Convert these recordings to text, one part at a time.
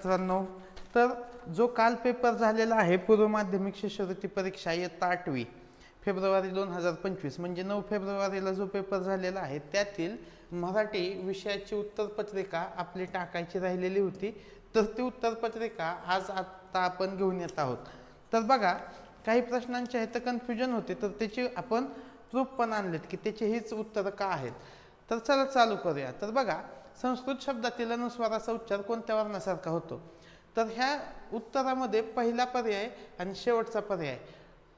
मित्रांनो, तर जो काल पेपर झालेला आहे पूर्व माध्यमिक शिष्यवृत्ती परीक्षा इयत्ता 8वी फेब्रुवारी 2025 म्हणजे 9 फेब्रुवारीला जो पेपर झालेला आहे त्यातील मराठी विषयाची उत्तरपत्रिका आपली टाकायची राहिलेली होती. तर ती उत्तरपत्रिका आज आत्ता आपण घेऊन येत आहोत. तर बघा, काही प्रश्नांचे आहे तर कन्फ्युजन होते, तर त्याची आपण प्रूफ पण आणलेत की त्याची हीच उत्तरं का आहेत. तर चला चालू करूया. तर बघा, संस्कृत शब्दातील अनुस्वाराचा उच्चार कोणत्या वर्णासारखा होतो. तर ह्या उत्तरामध्ये पहिला पर्याय आणि शेवटचा पर्याय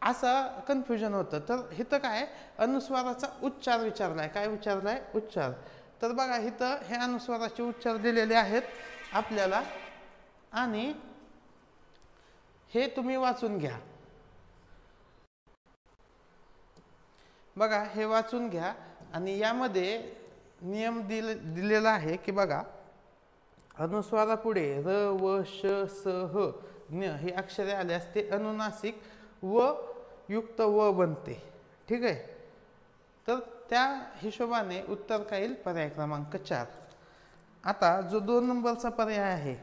असं कन्फ्युजन होतं. तर इथं काय अनुस्वाराचा उच्चार विचारलाय. काय विचारलाय? उच्चार. तर बघा, इथं हे अनुस्वाराचे उच्चार दिलेले आहेत आपल्याला आणि हे तुम्ही वाचून घ्या. बघा, हे वाचून घ्या आणि यामध्ये नियम दिलेला आहे की बघा, अनुस्वारापुढे र व श स ह ञ ही अक्षरे आल्यास ते अनुनासिक व युक्त व बनते. ठीक आहे. तर त्या हिशोबाने उत्तर काय येईल? पर्याय क्रमांक 4. आता जो 2 नंबरचा पर्याय आहे,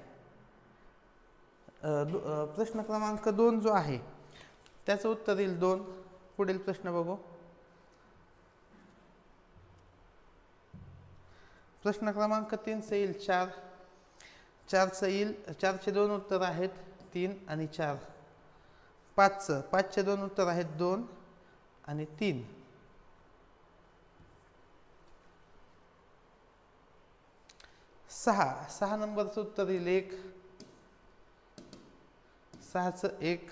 प्रश्न क्रमांक 2 जो आहे त्याचं उत्तर येईल 2. पुढील प्रश्न बघू. प्रश्न क्रमांक 3 चे येईल 4. 4चं येईल, 4चे 2 उत्तर आहेत 3 आणि 4. 5चे 2 उत्तर आहेत 2 आणि 3. 6 नंबरचं उत्तर येईल 1. 6चं 1.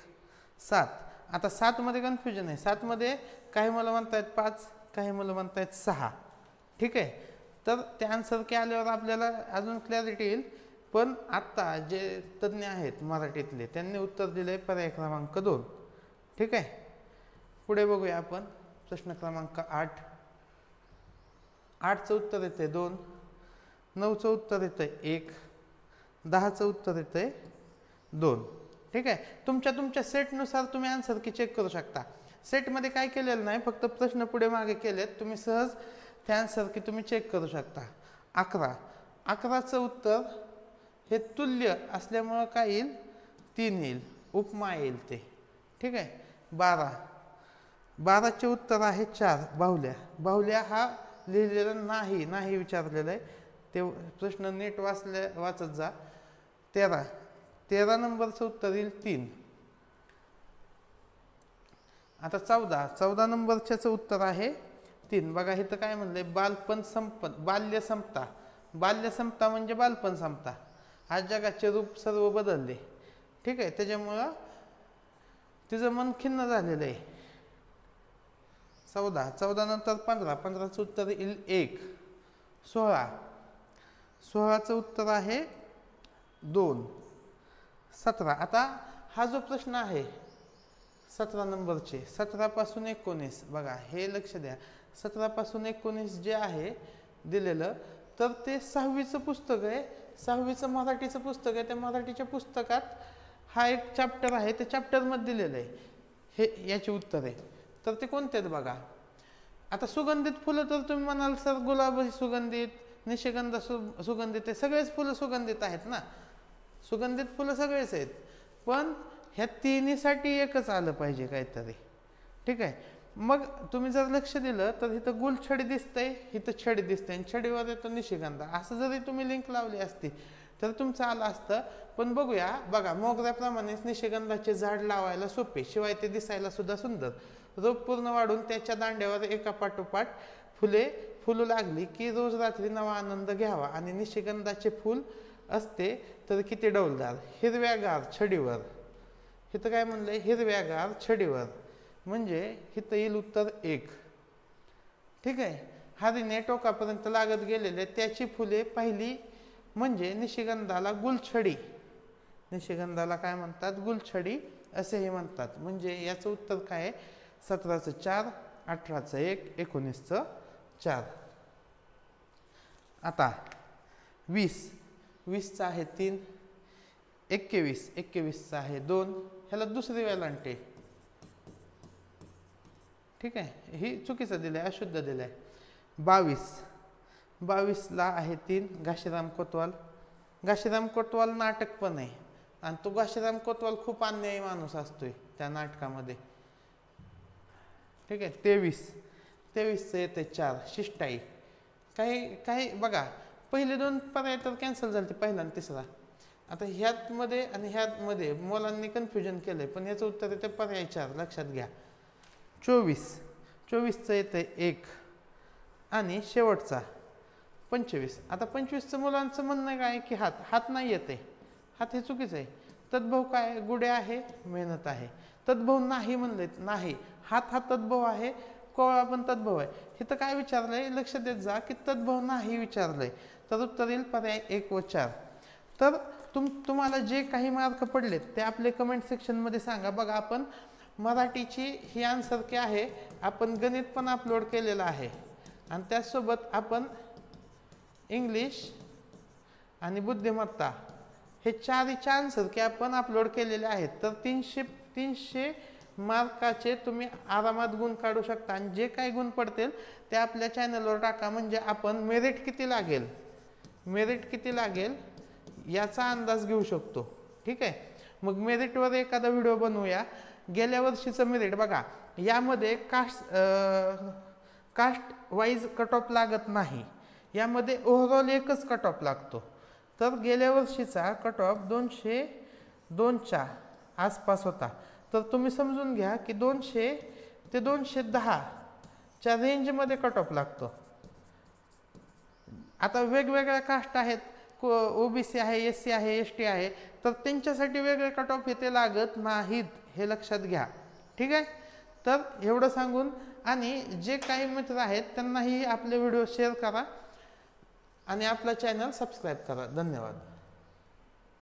7. आता 7 मध्ये कन्फ्युजन आहे. 7 मध्ये काही मला म्हणतायत 5, काही मला म्हणतायत 6. ठीक आहे. तर त्या आन्सर की आल्यावर आपल्याला अजून क्लॅरिटी येईल. पण आत्ता जे तज्ज्ञ आहेत मराठीतले त्यांनी उत्तर दिले पर्याय क्रमांक 2. ठीक आहे. पुढे बघूया आपण. प्रश्न क्रमांक 8. 8चं उत्तर येते 2. 9चं उत्तर येते 1. 10चं उत्तर येते 2. ठीक आहे. तुमच्या सेटनुसार तुम्ही आन्सर की चेक करू शकता. सेटमध्ये काय केलेलं नाही, फक्त प्रश्न पुढे मागे केलेत. तुम्ही सहज त्या आन्सर की तुम्ही चेक करू शकता. 11चं उत्तर हे तुल्य असल्यामुळं काय येईल? 3 येईल. उपमा येईल ते. ठीक आहे. 12चे उत्तर आहे 4. बाहुल्या हा लिहिलेला नाही विचारलेला आहे. ते प्रश्न नीट वाचत जा. 13 नंबरचं उत्तर येईल 3. आता 14 नंबरच्याचं उत्तर आहे 3. बघा, इथं काय म्हणलंय? बाल्य संपता म्हणजे बालपण संपता. आज जगाचे रूप सर्व बदलले. ठीक आहे. त्याच्यामुळं तिचं मन खिन्न झालेलं आहे. 14 नंतर 15चं उत्तर येईल 1. 16चं उत्तर आहे 2. 17. आता हा जो प्रश्न आहे 17 नंबरचे, 17 पासून 19, बघा हे लक्ष द्या. 17 पासून 19 जे आहे दिलेलं, तर ते 6वीचं पुस्तक आहे. 6वीचं मराठीचं पुस्तक आहे. त्या मराठीच्या पुस्तकात हा एक चॅप्टर आहे. त्या चॅप्टरमध्ये दिलेलं आहे हे याची उत्तर आहे. तर ते कोणते आहेत बघा. आता सुगंधित फुलं, तर तुम्ही म्हणाल सर गुलाब सुगंधित, निशिगंध सुगंधित आहे. सगळेच फुलं सुगंधित आहेत ना. सुगंधित फुलं सगळेच आहेत. पण ह्या तिन्हीसाठी एकच आलं पाहिजे काहीतरी. ठीक आहे. मग तुम्ही जर लक्ष दिलं तर इथं गुलछडी दिसतंय, इथं छडी दिसतंय आणि छडीवर येतो निशिगंध. असं जरी तुम्ही लिंक लावली असती तर तुमचं आलं असतं. पण बघूया. बघा, मोगऱ्याप्रमाणेच निशिगंधाचे झाड लावायला सोपे, शिवाय ते दिसायला सुद्धा सुंदर. रोप पूर्ण वाढून त्याच्या दांड्यावर एका पाठोपाठ फुले फुलू लागली की रोज रात्री नवा आनंद घ्यावा. आणि निशिगंधाचे फूल असते तर किती डौलदार, हिरव्यागार छडीवर. इथं काय म्हणलंय? हिरव्यागार छडीवर. म्हणजे इथं येईल उत्तर 1. ठीक आहे. हारीने टोकापर्यंत लागत गेलेले त्याची फुले पाहिली म्हणजे निशिगंधाला गुलछडी. निशिगंधाला काय म्हणतात? गुलछडी असेही म्हणतात. म्हणजे याचं उत्तर काय आहे? 17चं 4, 18चं 1, 19चं 4. आता 20चं आहे 3. 21चं आहे 2. ह्याला दुसरी वेलांटी आहे. ठीक आहे. ही चुकीचं दिलंय, अशुद्ध दिलंय. 22ला आहे 3. घाशीराम कोतवाल. घाशीराम कोतवाल नाटक पण आहे आणि तो घाशीराम कोतवाल खूप अन्यायी माणूस असतोय त्या नाटकामध्ये. ठीक आहे. 23चं येते 4 शिष्टाई. काही काही बघा पहिले 2 पर्याय तर कॅन्सल झाले, पहिला आणि तिसरा. आता ह्यात मध्ये आणि ह्यात मध्ये मुलांनी कन्फ्युजन केलंय, पण याचं उत्तर येते पर्याय 4 लक्षात घ्या. 24चं येते 1 आणि शेवटचा 25. आता 25चं मुलांचं म्हणणं काय की हात नाही येते, हात हे चुकीचं आहे. तद्भव काय गुढे आहे, मेहनत आहे. तद्भव नाही म्हणले, नाही. हात हा तद्भव आहे, कोळा पण तद्भव आहे. हे तर काय विचारलंय लक्ष देत जा की तद्भव नाही विचारलंय, तर उत्तर येईल पर्याय 1 व 4. तर तुम्हाला जे काही मार्क पडलेत ते आपले कमेंट सेक्शनमध्ये सांगा. बघा आपण मराठीची ही आन्सर की आहे, आपण गणित पण अपलोड केलेलं आहे आणि त्याचसोबत आपण इंग्लिश आणि बुद्धिमत्ता हे 4 आन्सर की आपण अपलोड केलेले आहेत. तर 300 मार्काचे तुम्ही आरामात गुण काढू शकता आणि जे काही गुण पडतील ते आपल्या चॅनलवर टाका, म्हणजे आपण मेरिट किती लागेल याचा अंदाज घेऊ शकतो. ठीक आहे. मग मेरिटवर एखादा व्हिडिओ बनवूया. गेल्या वर्षीचं मेरिट बघा, यामध्ये कास्ट वाईज कट ऑफ लागत नाही, यामध्ये ओव्हरऑल एकच कट ऑफ लागतो. तर गेल्या वर्षीचा कट ऑफ 202च्या आसपास होता. तर तुम्ही समजून घ्या की 200 ते 210च्या रेंजमध्ये कट ऑफ लागतो. आता वेगवेगळ्या कास्ट आहेत, OBC आहे, SC आहे, ST आहे, तर त्यांच्यासाठी वेगळे कट ऑफ इथे लागत नाहीत, हे लक्षात घ्या. ठीक आहे. तर एवढं सांगून आणि जे काही मित्र आहेत त्यांनाही आपले व्हिडिओ शेअर करा आणि आपला चॅनल सबस्क्राईब करा. धन्यवाद.